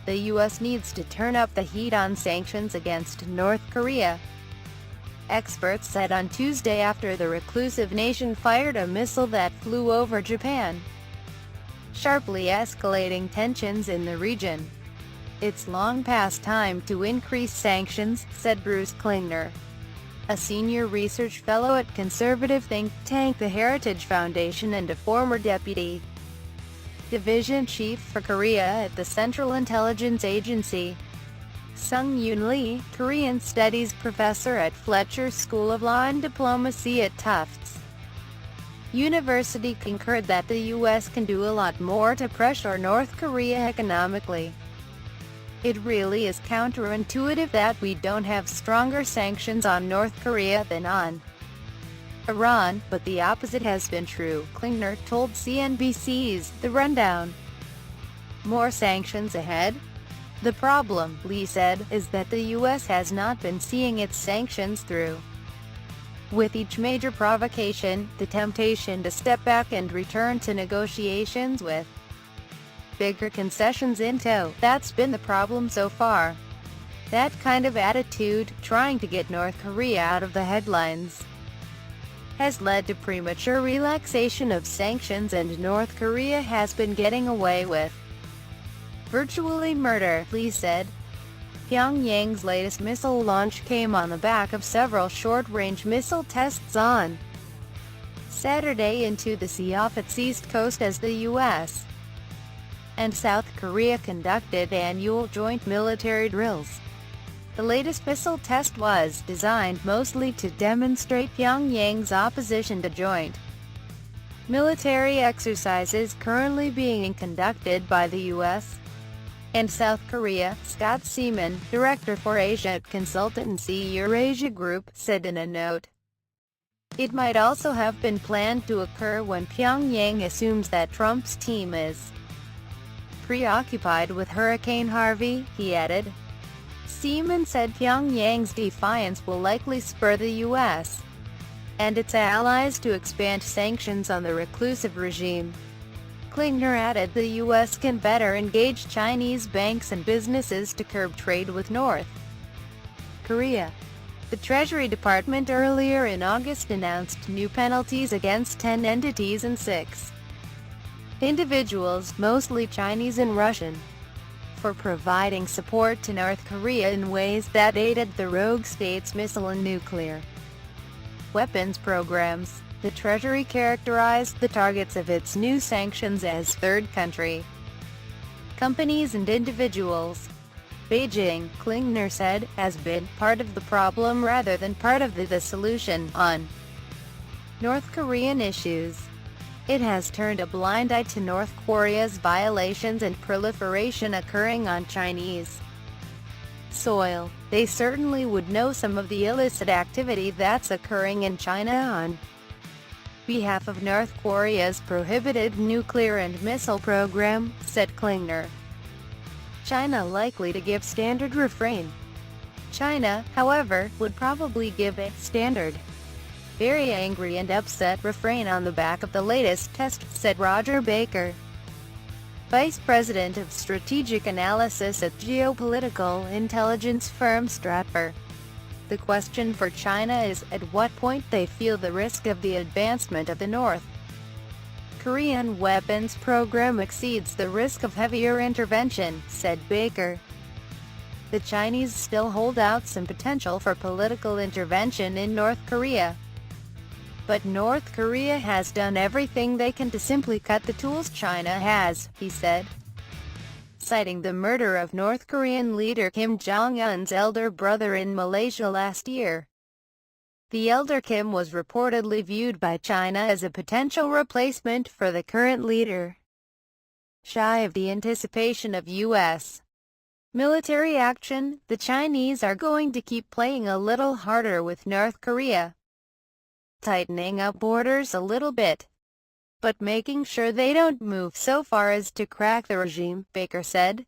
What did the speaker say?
the U.S. needs to turn up the heat on sanctions against North Korea. Experts said on Tuesday after the reclusive nation fired a missile that flew over Japan, sharply escalating tensions in the region. "It's long past time to increase sanctions," said Bruce Klingner, a senior research fellow at conservative think tank the Heritage Foundation and a former deputy division chief for Korea at the Central Intelligence Agency. Sung-Yoon Lee, Korean Studies professor at Fletcher School of Law and Diplomacy at Tufts University, concurred that the U.S. can do a lot more to pressure North Korea economically. "It really is counterintuitive that we don't have stronger sanctions on North Korea than on Iran, but the opposite has been true," Klingner told CNBC's The Rundown. "More sanctions ahead? The problem," Lee said, "is that the U.S. has not been seeing its sanctions through. With each major provocation, the temptation to step back and return to negotiations with bigger concessions in tow. That's been the problem so far. That kind of attitude, trying to get North Korea out of the headlines, has led to premature relaxation of sanctions, and North Korea has been getting away with virtually murder," Lee said. Pyongyang's latest missile launch came on the back of several short-range missile tests on Saturday into the sea off its east coast as the U.S. and South Korea conducted annual joint military drills. The latest missile test was designed mostly to demonstrate Pyongyang's opposition to joint military exercises currently being conducted by the U.S. and South Korea. Scott Seaman, director for Asia at consultancy Eurasia Group, said in a note, "It might also have been planned to occur when Pyongyang assumes that Trump's team is preoccupied with Hurricane Harvey," he added. Seaman said Pyongyang's defiance will likely spur the U.S. and its allies to expand sanctions on the reclusive regime. Klingner added the U.S. can better engage Chinese banks and businesses to curb trade with North Korea. The Treasury Department earlier in August announced new penalties against 10 entities and 6 individuals, mostly Chinese and Russian, for providing support to North Korea in ways that aided the rogue state's missile and nuclear weapons programs. The Treasury characterized the targets of its new sanctions as third country companies and individuals. Beijing, Klingner said, has been part of the problem rather than part of the solution on North Korean issues. It has turned a blind eye to North Korea's violations and proliferation occurring on Chinese soil. They certainly would know some of the illicit activity that's occurring in China on behalf of North Korea's prohibited nuclear and missile program, said Klingner. China likely to give standard refrain. China, however, would probably give a standard, very angry and upset refrain on the back of the latest test, said Roger Baker, vice president of strategic analysis at geopolitical intelligence firm Stratfor. The question for China is, at what point they feel the risk of the advancement of the North Korean weapons program exceeds the risk of heavier intervention, said Baker. The Chinese still hold out some potential for political intervention in North Korea, but North Korea has done everything they can to simply cut the tools China has, he said, citing the murder of North Korean leader Kim Jong-un's elder brother in Malaysia last year. The elder Kim was reportedly viewed by China as a potential replacement for the current leader. Shy of the anticipation of U.S. military action, the Chinese are going to keep playing a little harder with North Korea, tightening up borders a little bit, but making sure they don't move so far as to crack the regime, Baker said.